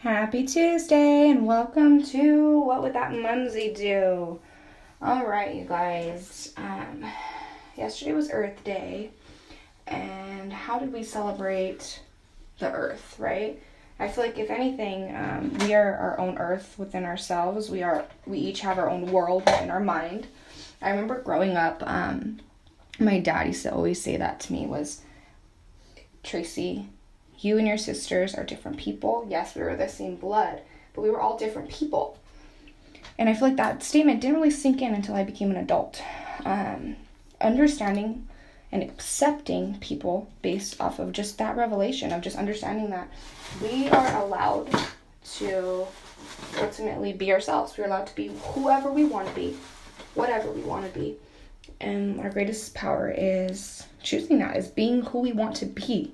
Happy Tuesday and welcome to What Would That Mumsy Do? Alright, you guys. Yesterday was Earth Day, and how did we celebrate the Earth, right? I feel like if anything, we are our own Earth within ourselves. We each have our own world within our mind. I remember growing up, my dad used to always say that to me was, Tracy, you and your sisters are different people. Yes, we were the same blood, but we were all different people. And I feel like that statement didn't really sink in until I became an adult. Understanding and accepting people based off of just that revelation of just understanding that we are allowed to ultimately be ourselves. We're allowed to be whoever we want to be, whatever we want to be. And our greatest power is choosing that, is being who we want to be.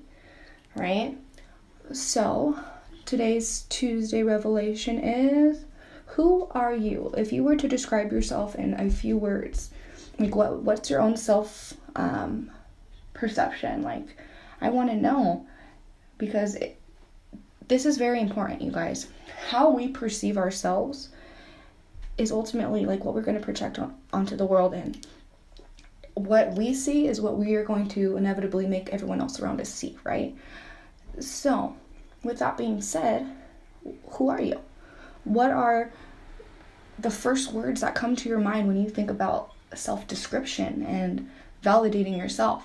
Right? So, today's Tuesday revelation is, who are you? If you were to describe yourself in a few words, like what's your own self perception? Like, I want to know, because this is very important, you guys. How we perceive ourselves is ultimately like what we're going to project onto the world, and what we see is what we are going to inevitably make everyone else around us see, right? So, with that being said, who are you? What are the first words that come to your mind when you think about self-description and validating yourself?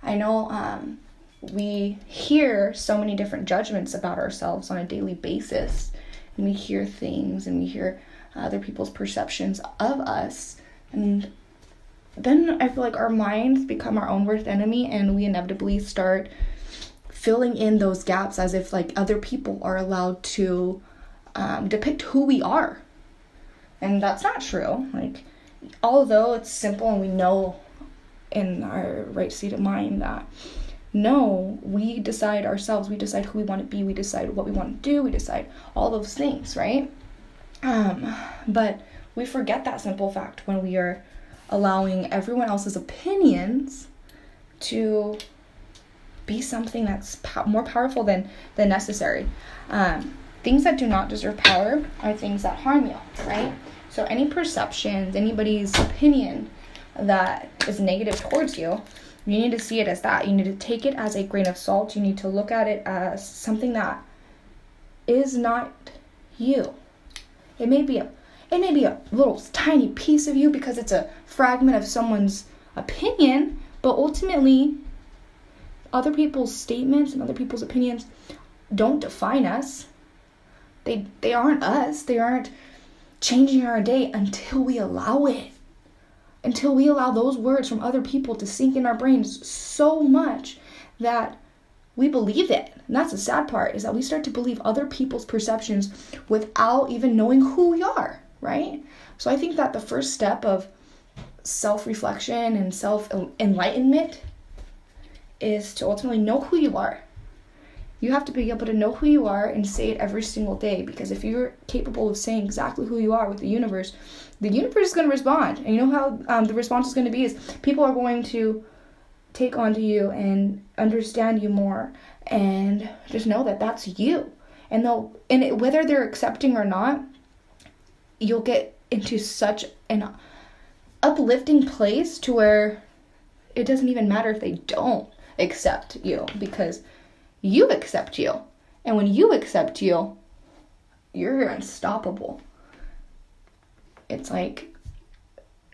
I know we hear so many different judgments about ourselves on a daily basis, and we hear things and we hear other people's perceptions of us, and then I feel like our minds become our own worst enemy, and we inevitably start filling in those gaps as if like other people are allowed to depict who we are. And that's not true. Like, although it's simple and we know in our right state of mind that no, we decide ourselves, we decide who we want to be, we decide what we want to do, we decide all those things, right? But we forget that simple fact when we are allowing everyone else's opinions to be something that's more powerful than necessary. Things that do not deserve power are things that harm you, right? So any perceptions, anybody's opinion that is negative towards you, you need to see it as that. You need to take it as a grain of salt. You need to look at it as something that is not you. It may be a little tiny piece of you because it's a fragment of someone's opinion, but ultimately other people's statements and other people's opinions don't define us. They aren't us. They aren't changing our day until we allow it. Until we allow those words from other people to sink in our brains so much that we believe it. And that's the sad part, is that we start to believe other people's perceptions without even knowing who we are, right? So I think that the first step of self-reflection and self-enlightenment is to ultimately know who you are. You have to be able to know who you are and say it every single day, because if you're capable of saying exactly who you are with the universe is going to respond. And you know how the response is going to be is people are going to take onto you and understand you more, and just know that that's you. And whether they're accepting or not, you'll get into such an uplifting place to where it doesn't even matter if they don't accept you, because you accept you. And when you accept you, you're unstoppable. It's like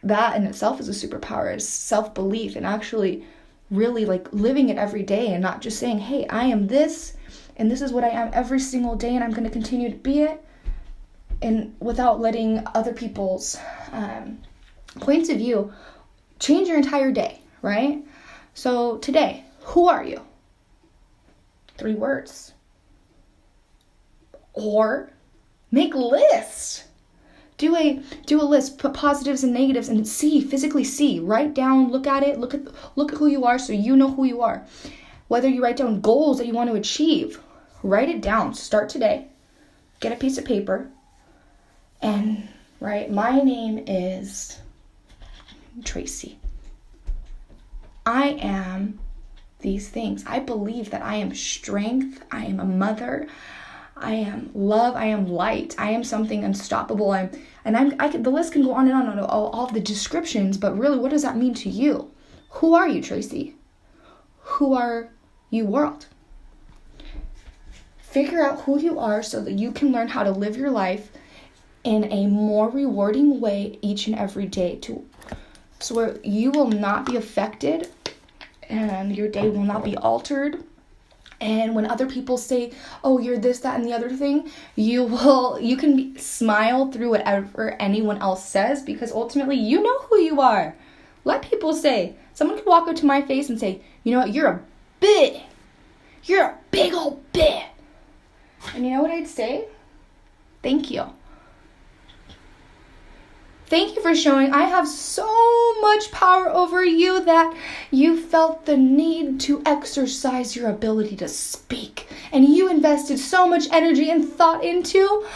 that in itself is a superpower, is self-belief, and actually really like living it every day and not just saying, hey, I am this and this is what I am every single day and I'm going to continue to be it, and without letting other people's points of view change your entire day, right? So today, who are you? 3 words. Or make lists. Do a list, put positives and negatives, and physically see, write down, look at it, look at who you are so you know who you are. Whether you write down goals that you want to achieve, write it down. Start today. Get a piece of paper and write, my name is Tracy. I am these things. I believe that I am strength. I am a mother. I am love. I am light. I am something unstoppable. The list can go on and on all of the descriptions, but really, what does that mean to you? Who are you, Tracy? Who are you, world? Figure out who you are so that you can learn how to live your life in a more rewarding way each and every day, so where you will not be affected and your day will not be altered. And when other people say, oh, you're this, that, and the other thing, you can smile through whatever anyone else says, because ultimately you know who you are. Let people say. Someone could walk up to my face and say, you know what, you're a big old bitch. And you know what I'd say? Thank you. Thank you for showing I have so much power over you that you felt the need to exercise your ability to speak. And you invested so much energy and thought into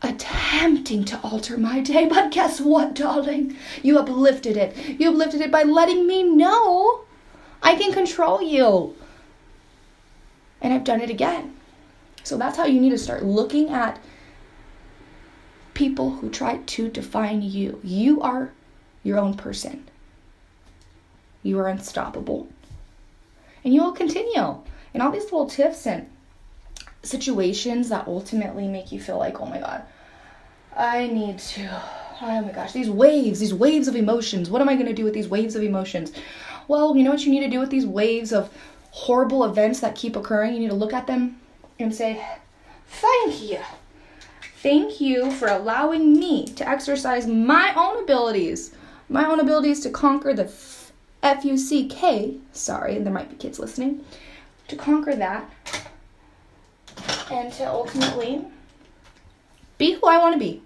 attempting to alter my day. But guess what, darling? You uplifted it. You uplifted it by letting me know I can control you. And I've done it again. So that's how you need to start looking at people who try to define you. You are your own person. You are unstoppable. And you will continue. And all these little tips and situations that ultimately make you feel like, oh my God, oh my gosh, these waves of emotions. What am I going to do with these waves of emotions? Well, you know what you need to do with these waves of horrible events that keep occurring? You need to look at them and say, thank you. Thank you for allowing me to exercise my own abilities to conquer the F-U-C-K. Sorry, there might be kids listening. To conquer that and to ultimately be who I want to be.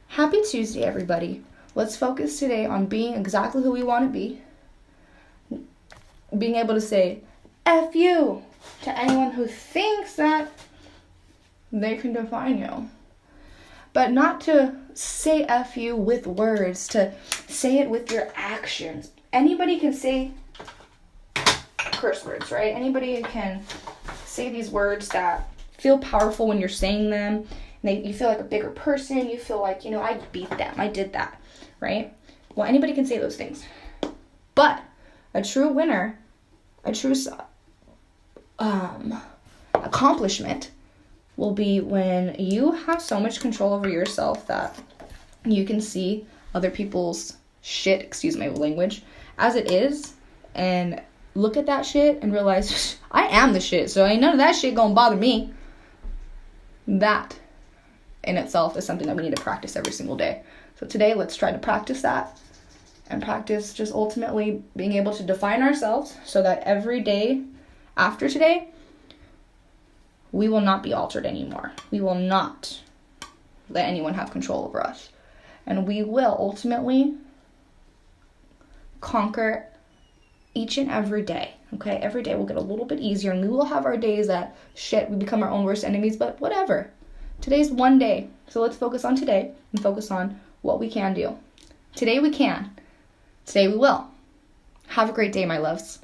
Happy Tuesday, everybody. Let's focus today on being exactly who we want to be. Being able to say F you to anyone who thinks that they can define you. But not to say F you with words, to say it with your actions. Anybody can say curse words, right? Anybody can say these words that feel powerful when you're saying them. And you feel like a bigger person. You feel like, I beat them. I did that, right? Well, anybody can say those things. But a true winner, a true accomplishment will be when you have so much control over yourself that you can see other people's shit, excuse my language, as it is, and look at that shit and realize, I am the shit, so ain't none of that shit gonna bother me. That in itself is something that we need to practice every single day. So today, let's try to practice that and practice just ultimately being able to define ourselves so that every day after today, we will not be altered anymore. We will not let anyone have control over us. And we will ultimately conquer each and every day. Okay? Every day will get a little bit easier, and we will have our days that we become our own worst enemies, but whatever. Today's one day. So let's focus on today and focus on what we can do. Today we can. Today we will. Have a great day, my loves.